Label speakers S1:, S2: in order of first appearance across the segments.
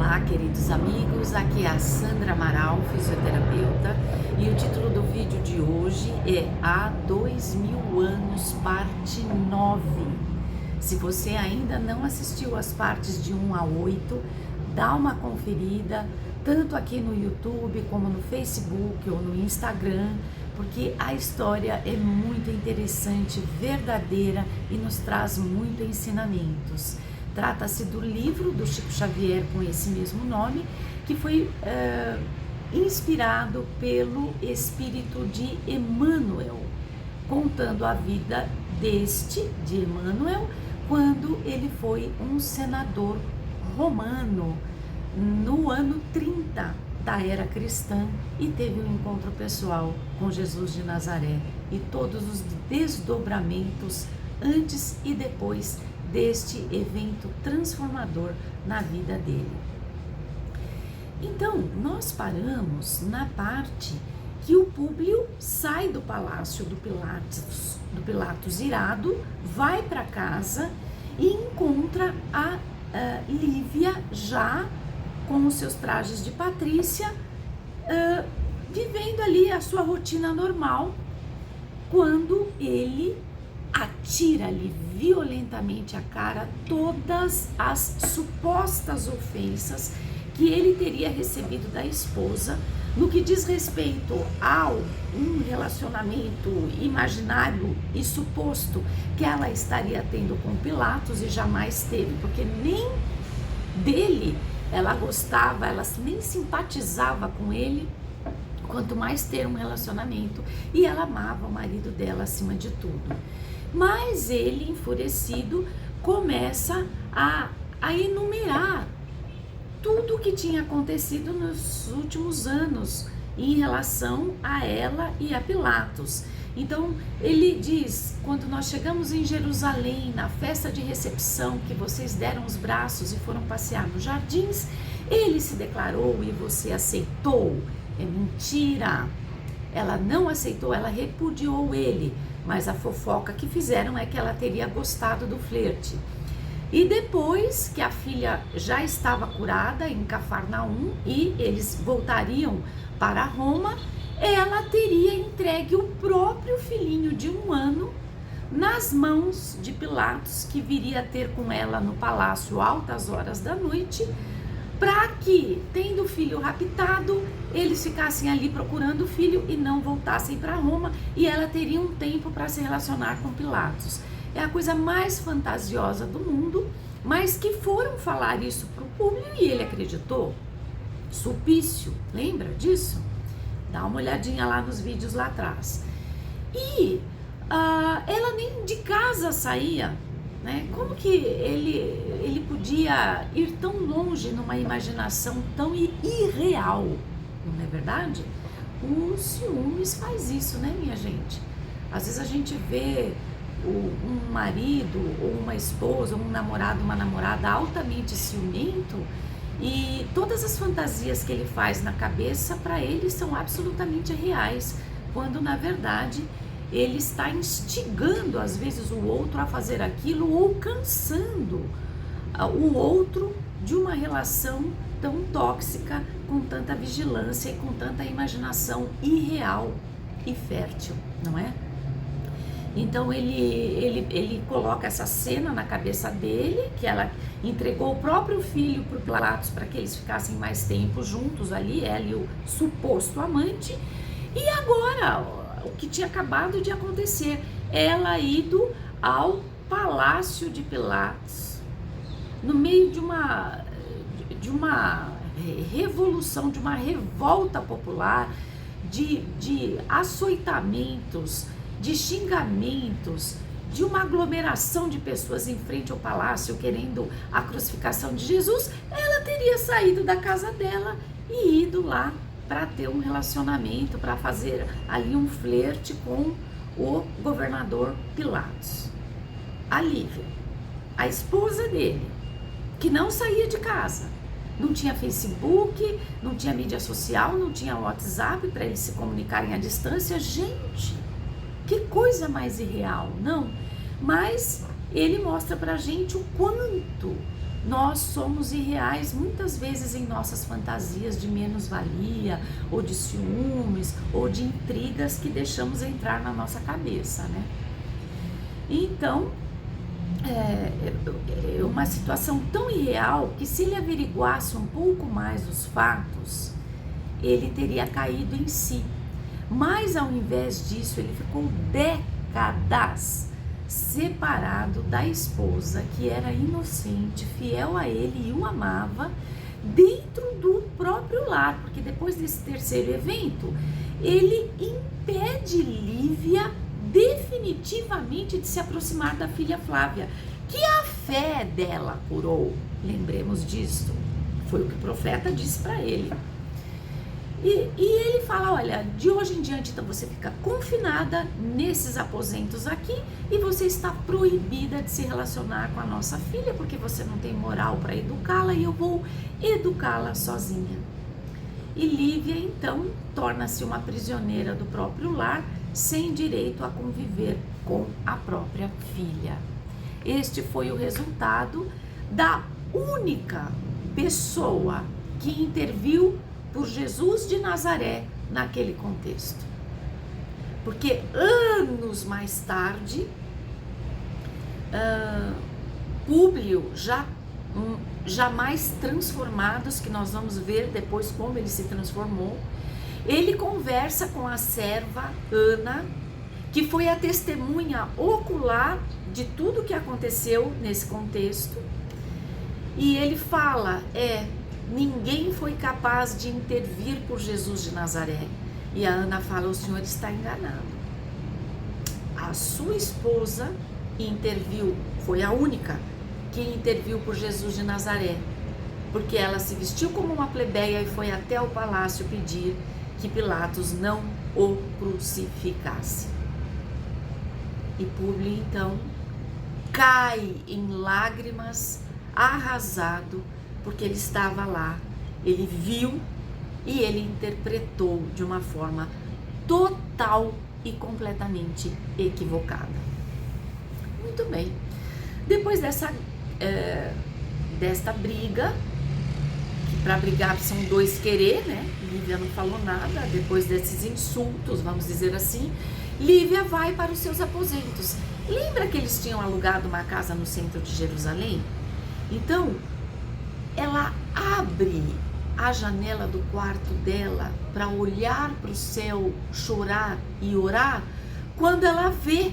S1: Olá, queridos amigos, aqui é a Sandra Amaral, fisioterapeuta, e o título do vídeo de hoje é Há 2000 anos, parte 9. Se você ainda não assistiu as partes de 1 a 8, dá uma conferida, tanto aqui no YouTube, como no Facebook ou no Instagram, porque a história é muito interessante, verdadeira e nos traz muitos ensinamentos. Trata-se do livro do Chico Xavier com esse mesmo nome, que foi inspirado pelo espírito de Emmanuel, contando a vida de Emmanuel, quando ele foi um senador romano no ano 30 da era cristã e teve um encontro pessoal com Jesus de Nazaré e todos os desdobramentos antes e depois deste evento transformador na vida dele. Então, nós paramos na parte que o Públio sai do palácio do Pilatos irado, vai para casa e encontra a Lívia já com os seus trajes de patrícia, vivendo ali a sua rotina normal, quando ele atira-lhe violentamente à cara todas as supostas ofensas que ele teria recebido da esposa no que diz respeito ao um relacionamento imaginário e suposto que ela estaria tendo com Pilatos e jamais teve, porque nem dele ela gostava, ela nem simpatizava com ele, quanto mais ter um relacionamento, e ela amava o marido dela acima de tudo. Mas ele, enfurecido, começa a enumerar tudo o que tinha acontecido nos últimos anos em relação a ela e a Pilatos. Então ele diz: quando nós chegamos em Jerusalém, na festa de recepção, que vocês deram os braços e foram passear nos jardins, ele se declarou e você aceitou. É mentira, ela não aceitou, ela repudiou ele, mas a fofoca que fizeram é que ela teria gostado do flerte. E depois que a filha já estava curada em Cafarnaum e eles voltariam para Roma, ela teria entregue o próprio filhinho de 1 ano nas mãos de Pilatos, que viria ter com ela no palácio altas horas da noite, para que, tendo o filho raptado, eles ficassem ali procurando o filho e não voltassem para Roma, e ela teria um tempo para se relacionar com Pilatos. É a coisa mais fantasiosa do mundo, mas que foram falar isso para o Públio e ele acreditou. Sulpício, lembra disso? Dá uma olhadinha lá nos vídeos lá atrás. E ela nem de casa saía, né? Como que ele podia ir tão longe numa imaginação tão irreal, não é verdade? O ciúmes faz isso, né, minha gente? Às vezes a gente vê um marido ou uma esposa, um namorado, uma namorada altamente ciumento, e todas as fantasias que ele faz na cabeça para ele são absolutamente reais, quando na verdade ele está instigando às vezes o outro a fazer aquilo ou cansando o outro de uma relação tão tóxica, com tanta vigilância e com tanta imaginação irreal e fértil, não é? Então ele coloca essa cena na cabeça dele, que ela entregou o próprio filho para Pilatos para que eles ficassem mais tempo juntos ali, ela e o suposto amante. E agora, o que tinha acabado de acontecer, ela ido ao palácio de Pilatos, no meio de uma revolução, de uma revolta popular, de açoitamentos, de xingamentos, de uma aglomeração de pessoas em frente ao palácio querendo a crucificação de Jesus, ela teria saído da casa dela e ido lá para ter um relacionamento, para fazer ali um flerte com o governador Pilatos. A Lívia, a esposa dele, que não saía de casa, não tinha Facebook, não tinha mídia social, não tinha WhatsApp para eles se comunicarem à distância. Gente, que coisa mais irreal, não? Mas ele mostra pra gente o quanto Nós somos irreais muitas vezes em nossas fantasias de menos-valia, ou de ciúmes, ou de intrigas que deixamos entrar na nossa cabeça, né? Então, é uma situação tão irreal que, se ele averiguasse um pouco mais os fatos, ele teria caído em si. Mas ao invés disso, ele ficou décadas separado da esposa, que era inocente, fiel a ele e o amava, dentro do próprio lar, porque depois desse terceiro evento, ele impede Lívia definitivamente de se aproximar da filha Flávia, que a fé dela curou. Lembremos disto, foi o que o profeta disse para ele. E ele fala, olha, de hoje em diante então você fica confinada nesses aposentos aqui e você está proibida de se relacionar com a nossa filha, porque você não tem moral para educá-la e eu vou educá-la sozinha. E Lívia então torna-se uma prisioneira do próprio lar, sem direito a conviver com a própria filha. Este foi o resultado da única pessoa que interviu por Jesus de Nazaré naquele contexto. Porque anos mais tarde, Públio, já mais transformados, que nós vamos ver depois como ele se transformou, ele conversa com a serva Ana, que foi a testemunha ocular de tudo que aconteceu nesse contexto, e ele fala, ninguém foi capaz de intervir por Jesus de Nazaré. E a Ana fala, o senhor está enganado. A sua esposa interviu, foi a única que interviu por Jesus de Nazaré, porque ela se vestiu como uma plebeia e foi até o palácio pedir que Pilatos não o crucificasse. E Públio então cai em lágrimas, arrasado, porque ele estava lá, ele viu e ele interpretou de uma forma total e completamente equivocada. Muito bem, depois desta briga, que para brigar são dois querer, né? Lívia não falou nada, depois desses insultos, vamos dizer assim, Lívia vai para os seus aposentos. Lembra que eles tinham alugado uma casa no centro de Jerusalém? Então, ela abre a janela do quarto dela para olhar para o céu, chorar e orar, quando ela vê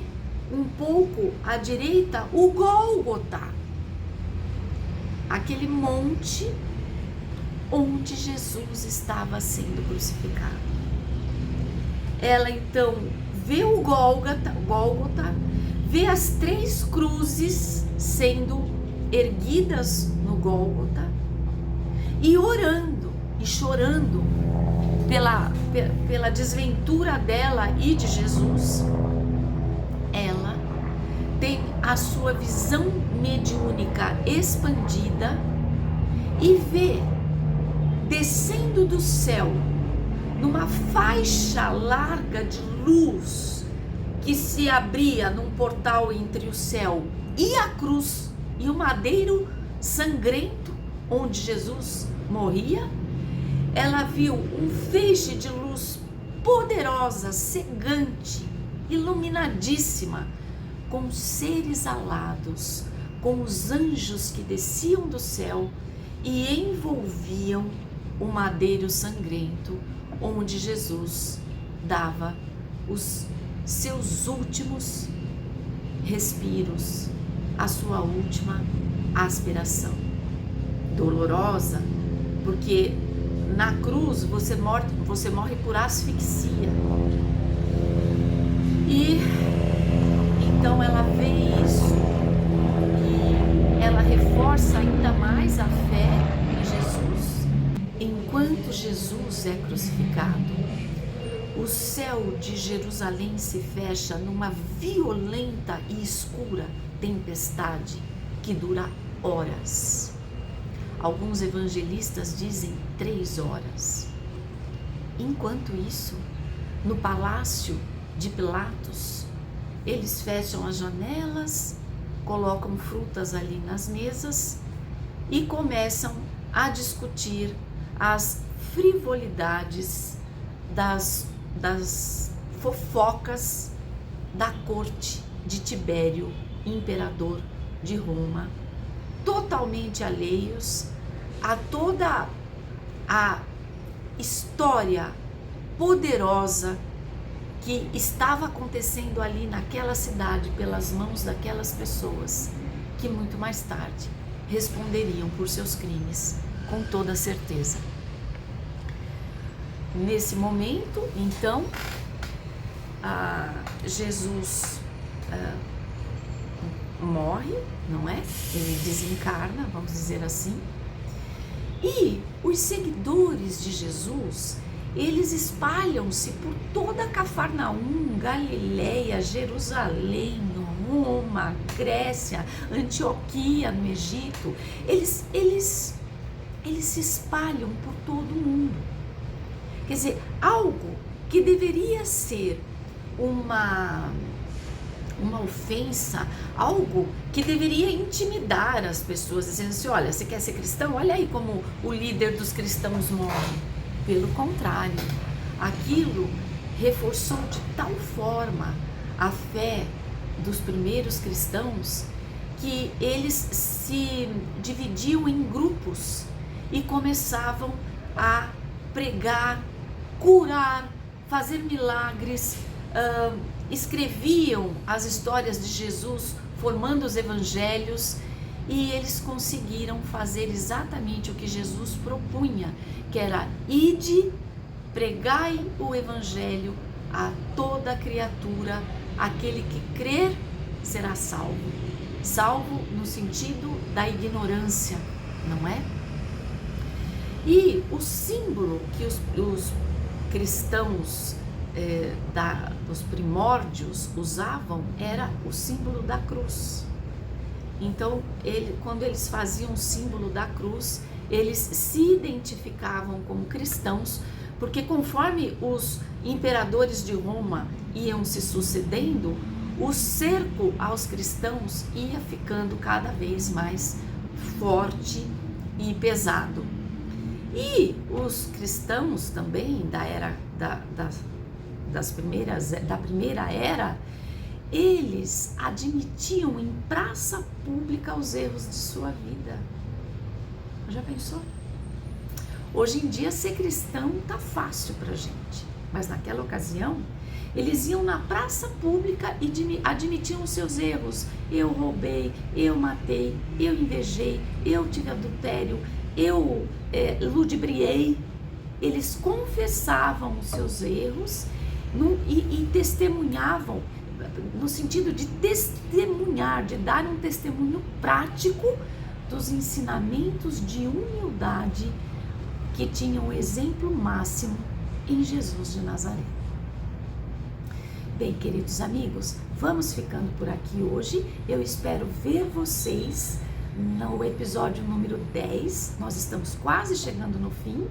S1: um pouco à direita o Gólgota, aquele monte onde Jesus estava sendo crucificado. Ela então vê o Gólgota, vê as 3 cruzes sendo erguidas no Gólgota, e orando e chorando pela desventura dela e de Jesus. Ela tem a sua visão mediúnica expandida e vê descendo do céu, numa faixa larga de luz que se abria num portal entre o céu e a cruz e o madeiro sangrento onde Jesus morria. Ela viu um feixe de luz poderosa, cegante, iluminadíssima, com seres alados, com os anjos que desciam do céu e envolviam o madeiro sangrento onde Jesus dava os seus últimos respiros, a sua última aspiração. Dolorosa, porque na cruz você morre por asfixia. E então ela vê isso e ela reforça ainda mais a fé em Jesus. Enquanto Jesus é crucificado, o céu de Jerusalém se fecha numa violenta e escura tempestade que dura horas. Alguns evangelistas dizem 3 horas. Enquanto isso, no palácio de Pilatos, eles fecham as janelas, colocam frutas ali nas mesas e começam a discutir as frivolidades das fofocas da corte de Tibério, imperador de Roma, totalmente alheios a toda a história poderosa que estava acontecendo ali naquela cidade pelas mãos daquelas pessoas que muito mais tarde responderiam por seus crimes, com toda certeza. Nesse momento, então, Jesus morre, não é? Ele desencarna, vamos dizer assim. E os seguidores de Jesus, eles espalham-se por toda Cafarnaum, Galileia, Jerusalém, Roma, Grécia, Antioquia, no Egito. Eles se espalham por todo o mundo. Quer dizer, algo que deveria ser uma ofensa, algo que deveria intimidar as pessoas, dizendo assim, olha, você quer ser cristão? Olha aí como o líder dos cristãos morre. Pelo contrário, aquilo reforçou de tal forma a fé dos primeiros cristãos que eles se dividiam em grupos e começavam a pregar, curar, fazer milagres, escreviam as histórias de Jesus, formando os evangelhos, e eles conseguiram fazer exatamente o que Jesus propunha, que era: ide, pregai o evangelho a toda criatura, aquele que crer será salvo. Salvo no sentido da ignorância, não é? E o símbolo que os cristãos dos primórdios usavam era o símbolo da cruz. Então, quando eles faziam o símbolo da cruz, eles se identificavam como cristãos, porque conforme os imperadores de Roma iam se sucedendo, o cerco aos cristãos ia ficando cada vez mais forte e pesado. E os cristãos também da primeira era, eles admitiam em praça pública os erros de sua vida. Já pensou? Hoje em dia ser cristão tá fácil pra gente, mas naquela ocasião eles iam na praça pública e admitiam os seus erros. Eu roubei, eu matei, eu invejei, eu tive adultério, eu ludibriei. Eles confessavam os seus erros e testemunhavam, no sentido de testemunhar, de dar um testemunho prático dos ensinamentos de humildade que tinham o exemplo máximo em Jesus de Nazaré. Bem, queridos amigos, vamos ficando por aqui hoje. Eu espero ver vocês no episódio número 10. Nós estamos quase chegando no fim.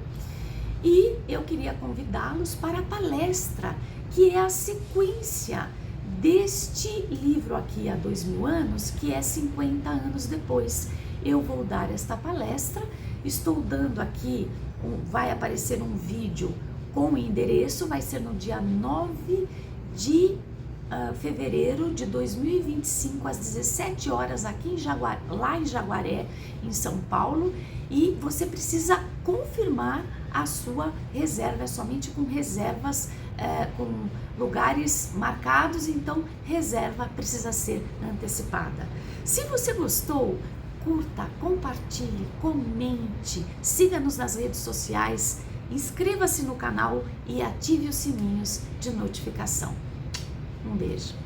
S1: E eu queria convidá-los para a palestra, que é a sequência deste livro aqui há 2000 anos, que é 50 anos depois. Eu vou dar esta palestra, estou dando aqui, vai aparecer um vídeo com o endereço, vai ser no dia 9 de fevereiro de 2025, às 17 horas, aqui lá em Jaguaré, em São Paulo, e você precisa confirmar a sua reserva, é somente com reservas, com lugares marcados, então reserva precisa ser antecipada. Se você gostou, curta, compartilhe, comente, siga-nos nas redes sociais, inscreva-se no canal e ative os sininhos de notificação. Um beijo.